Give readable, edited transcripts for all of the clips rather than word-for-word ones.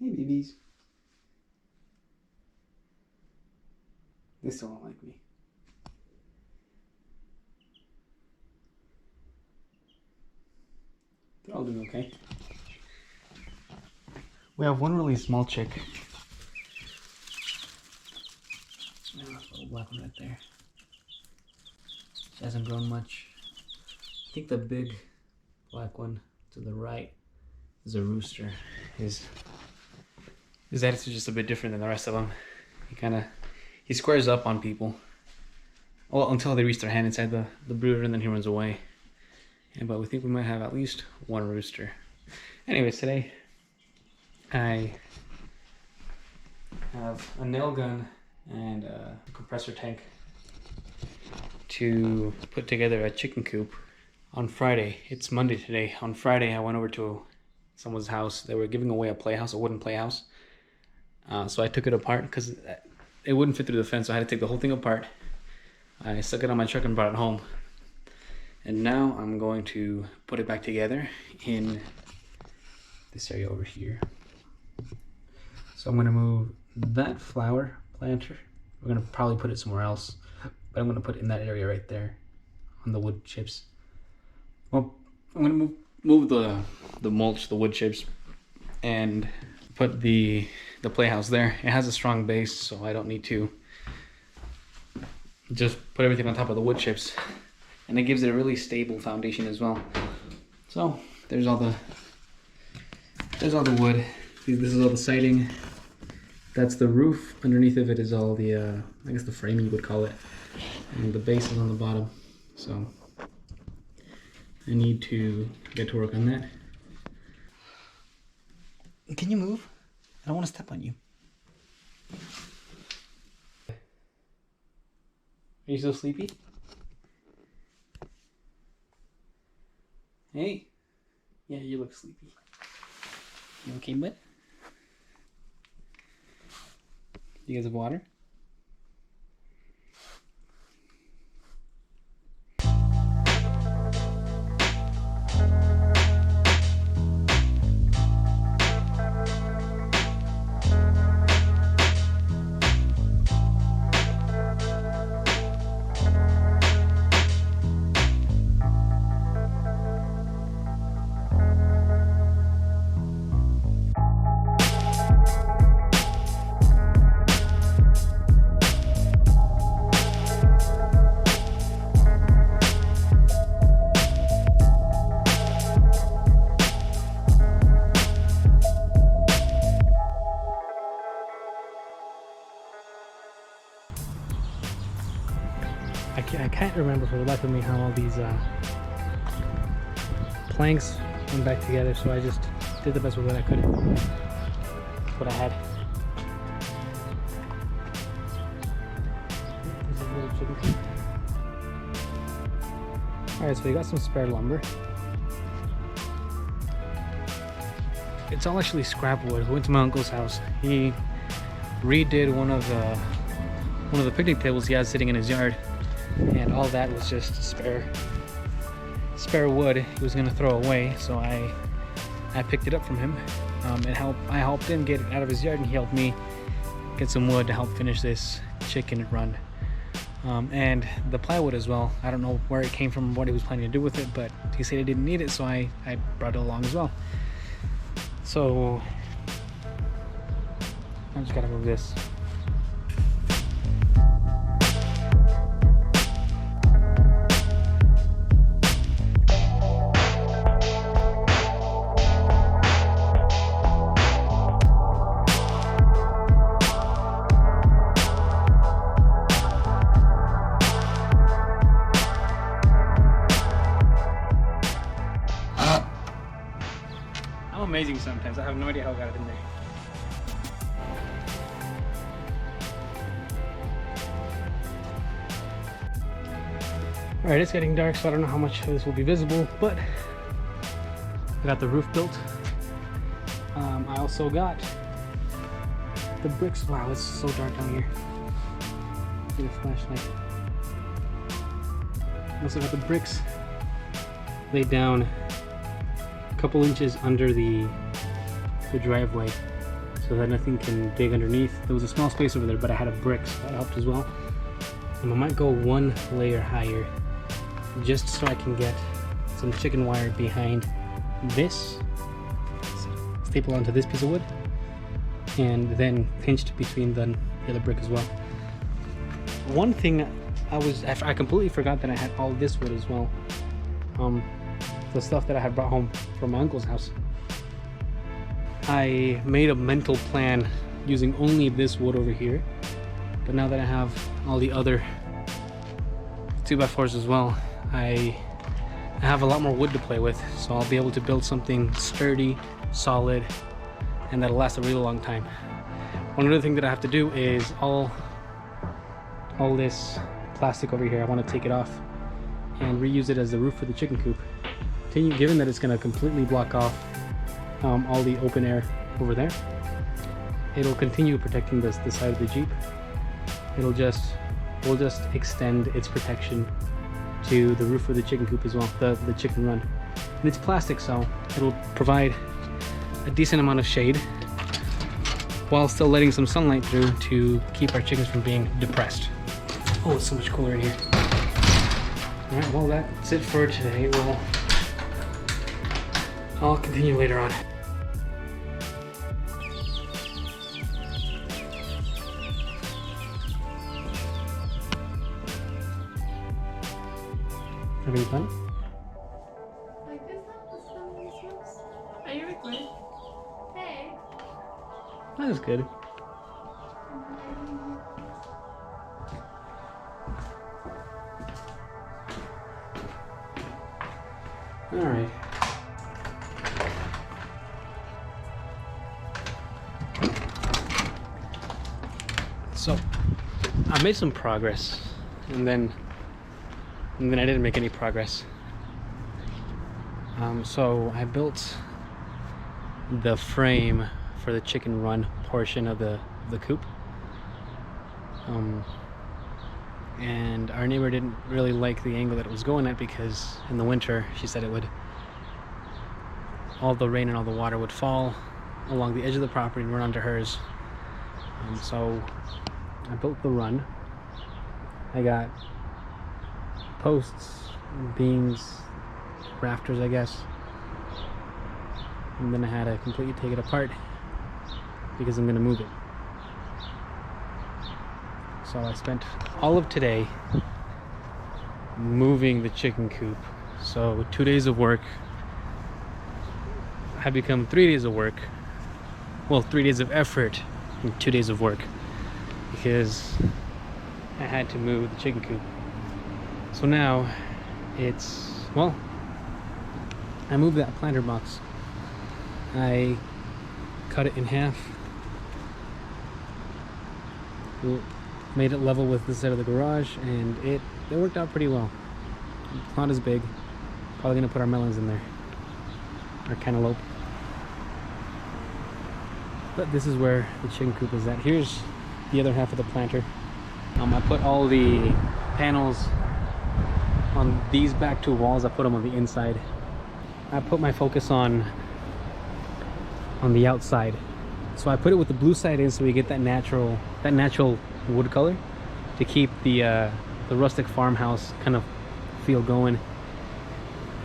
Hey, babies. They still don't like me. They're all doing okay. We have one really small chick. Oh, little black one right there. She hasn't grown much. I think the big black one to the right is a rooster. His attitude is just a bit different than the rest of them. He squares up on people. Well, until they reach their hand inside the brooder, and then he runs away. Yeah, but we think we might have at least one rooster. Anyways, today I have a nail gun and a compressor tank to put together a chicken coop. On Friday, it's Monday today. On Friday, I went over to someone's house. They were giving away a playhouse, a wooden playhouse. So I took it apart because it wouldn't fit through the fence, so I had to take the whole thing apart. I stuck it on my truck and brought it home. And now I'm going to put it back together in this area over here. So I'm going to move that flower planter. We're going to probably put it somewhere else, but I'm going to put it in that area right there on the wood chips. Well, I'm going to move the mulch, the wood chips, and put the playhouse there. It has a strong base, so I don't need to just put everything on top of the wood chips, and it gives it a really stable foundation as well. So there's all the wood. This is all the siding. That's the roof. Underneath of it is all the I guess the framing you would call it, and the base is on the bottom. So I need to get to work on that. Can you move? I don't want to step on you. Are you still sleepy? Hey. Yeah, you look sleepy. You okay, bud? You guys have water? I can't remember for the life of me how all these planks went back together, so I just did the best with what I could. What I had. This is a little chicken coop. Alright, so we got some spare lumber. It's all actually scrap wood. We went to my uncle's house. He redid one of the picnic tables he has sitting in his yard. And all that was just spare wood he was gonna throw away, so I picked it up from him. I helped him get it out of his yard, and he helped me get some wood to help finish this chicken run. And the plywood as well. I don't know where it came from, what he was planning to do with it, but he said he didn't need it, so I brought it along as well. So I just gotta move this. Amazing sometimes. I have no idea how I got it in there. Alright, it's getting dark, so I don't know how much of this will be visible, but I got the roof built. I also got the bricks. Wow, it's so dark down here. Get a flashlight. I also got the bricks laid down couple inches under the driveway, so that nothing can dig underneath. There was a small space over there, but I had a brick, so that helped as well. And I might go one layer higher, just so I can get some chicken wire behind this, staple onto this piece of wood, and then pinched between the other brick as well. One thing I completely forgot that I had all this wood as well. The stuff that I had brought home from my uncle's house. I made a mental plan using only this wood over here, but now that I have all the other 2x4s as well, I have a lot more wood to play with, so I'll be able to build something sturdy, solid, and that'll last a really long time. One other thing that I have to do is all this plastic over here, I want to take it off and reuse it as the roof for the chicken coop. Given that it's going to completely block off all the open air over there, it'll continue protecting the side of the Jeep. We'll just extend its protection to the roof for the chicken coop as well, the chicken run. And it's plastic, so it'll provide a decent amount of shade while still letting some sunlight through to keep our chickens from being depressed. Oh, it's so much cooler in here. All right, well, that's it for today. I'll continue later on. Having fun? Like this Are you recording? Hey. That was good. All right. So I made some progress, and then I didn't make any progress. So I built the frame for the chicken run portion of the coop, and our neighbor didn't really like the angle that it was going at, because in the winter she said all the rain and all the water would fall along the edge of the property and run onto hers. So I built the run. I got posts, beams, rafters, I guess, and then I had to completely take it apart because I'm gonna move it. So I spent all of today moving the chicken coop. So 2 days of work have become 3 days of work. Well, 3 days of effort and 2 days of work, because I had to move the chicken coop. So now I moved that planter box. I cut it in half, made it level with the side of the garage, and it worked out pretty well. It's not as big. Probably gonna put our melons in there, our cantaloupe. But this is where the chicken coop is at. Here's the other half of the planter. I put all the panels on these back two walls. I put them on the inside. I put my focus on the outside. So I put it with the blue side in, so we get that natural wood color to keep the rustic farmhouse kind of feel going.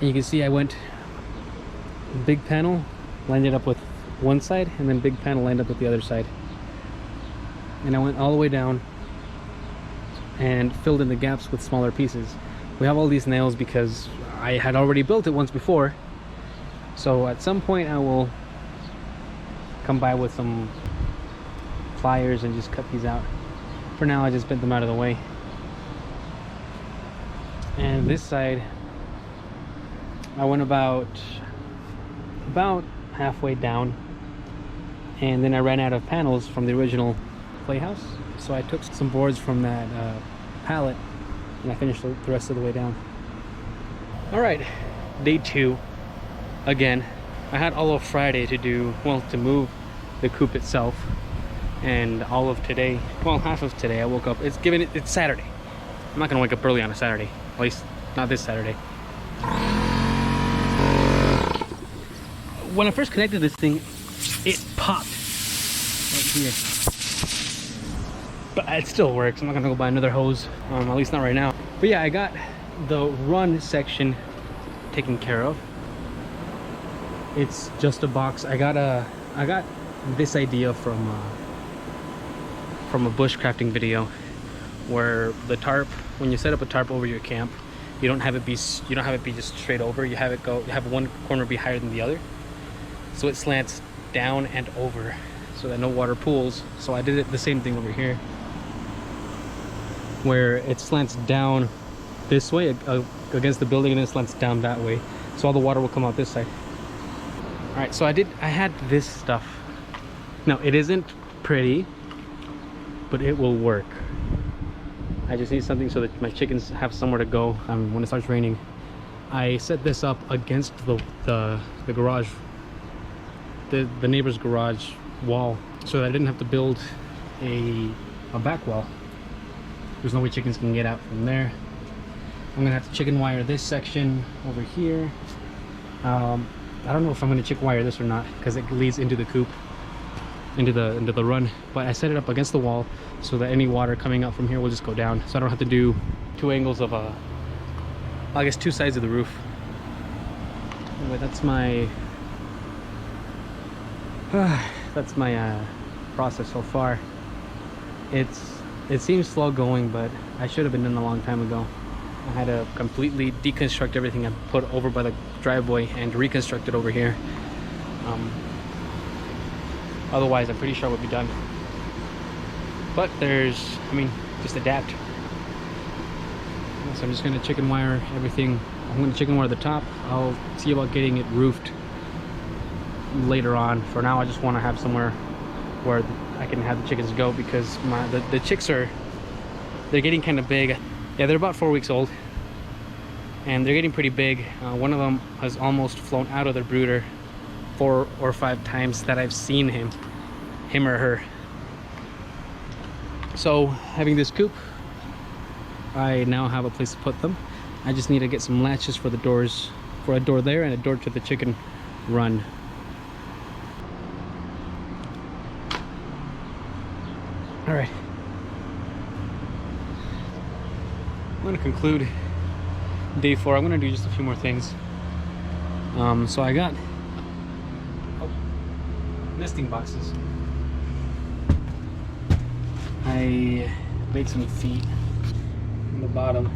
And you can see I went big panel, lined it up with one side, and then big panel lined up with the other side. And I went all the way down and filled in the gaps with smaller pieces. We have all these nails because I had already built it once before. So at some point I will come by with some pliers and just cut these out. For now I just bent them out of the way. And this side I went about halfway down, and then I ran out of panels from the original playhouse, so I took some boards from that pallet and I finished the rest of the way down. All right, day 2 again. I had all of Friday to move the coop itself, and all of today, well, half of today. I woke up, it's Saturday. I'm not gonna wake up early on a Saturday, at least not this Saturday. When I first connected this thing, it popped. here. But it still works. I'm not gonna go buy another hose, at least not right now. But yeah, I got the run section taken care of. It's just a box. I got this idea from a bushcrafting video, where the tarp, when you set up a tarp over your camp, you don't have it be just straight over. You have one corner be higher than the other, so it slants down and over, so that no water pools. So I did the same thing over here, where it slants down this way against the building, and then slants down that way, so all the water will come out this side. All right, so I had this stuff. Now, it isn't pretty, but it will work. I just need something so that my chickens have somewhere to go when it starts raining. I set this up against the garage, the neighbor's garage wall, so that I didn't have to build a back wall. There's no way chickens can get out from there. I'm gonna have to chicken wire this section over here. I don't know if I'm gonna chicken wire this or not, because it leads into the coop, into the run. But I set it up against the wall so that any water coming out from here will just go down, so I don't have to do two angles of I guess two sides of the roof. Anyway, that's my process so far. It seems slow going, but I should have been done a long time ago. I had to completely deconstruct everything I put over by the driveway and reconstruct it over here. Otherwise, I'm pretty sure I would be done. But just adapt. So I'm just gonna chicken wire everything. I'm gonna chicken wire the top. I'll see about getting it roofed later on. For now, I just want to have somewhere where I can have the chickens go, because the chicks they're getting kind of big. Yeah, they're about 4 weeks old, and they're getting pretty big. One of them has almost flown out of their brooder 4 or 5 times that I've seen him or her. So having this coop, I now have a place to put them. I just need to get some latches for the doors, for a door there and a door to the chicken run. All right, I'm gonna conclude day 4. I'm gonna do just a few more things. So I got nesting boxes. I made some feet on the bottom,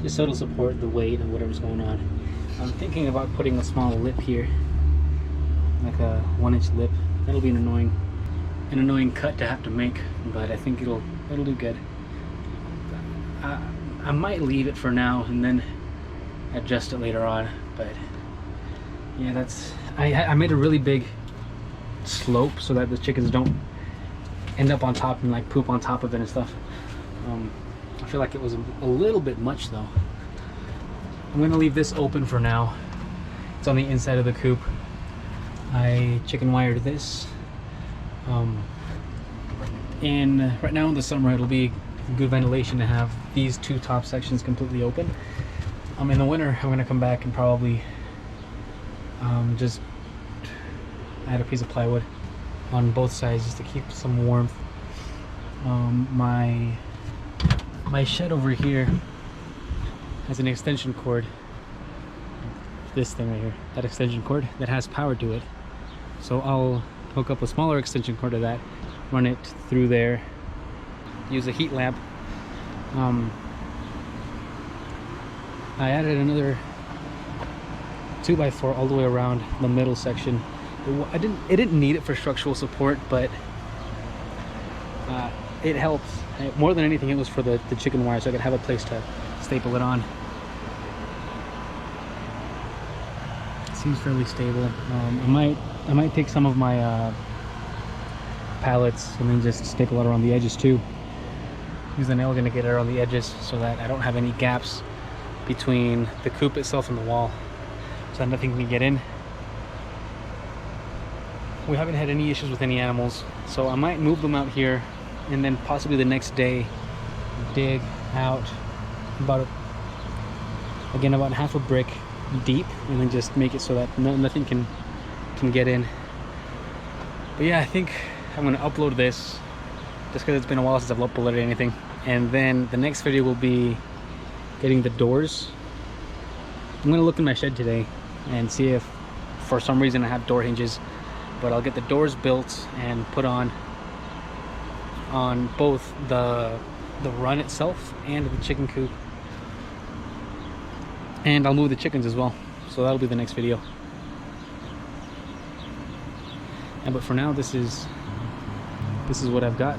just so it'll support the weight of whatever's going on. I'm thinking about putting a small lip here, like a 1-inch lip. That'll be an annoying cut to have to make, but I think it'll do good. I might leave it for now and then adjust it later on, but yeah, I made a really big slope so that the chickens don't end up on top and like poop on top of it and stuff. I feel like it was a little bit much though. I'm gonna leave this open for now. It's on the inside of the coop. I chicken wired this. And right now in the summer, it'll be good ventilation to have these 2 top sections completely open. In the winter, I'm gonna come back and probably just add a piece of plywood on both sides just to keep some warmth. My shed over here has an extension cord. This thing right here, that extension cord that has power to it. So I'll hook up a smaller extension cord to that, run it through there, use a heat lamp. I added another 2x4 all the way around the middle section. It didn't need it for structural support, but it helps. More than anything, it was for the chicken wire, so I could have a place to staple it on. It seems fairly stable. I might take some of my pallets and then just staple it around the edges too. Use the nail gun to get it around the edges so that I don't have any gaps between the coop itself and the wall, so that nothing can get in. We haven't had any issues with any animals, so I might move them out here and then possibly the next day dig out about half a brick deep and then just make it so that nothing can get in. But yeah, I think I'm gonna upload this just because it's been a while since I've uploaded anything. And then the next video will be getting the doors. I'm gonna look in my shed today and see if for some reason I have door hinges, but I'll get the doors built and put on both the run itself and the chicken coop. And I'll move the chickens as well. So that'll be the next video. But for now, this is what I've got.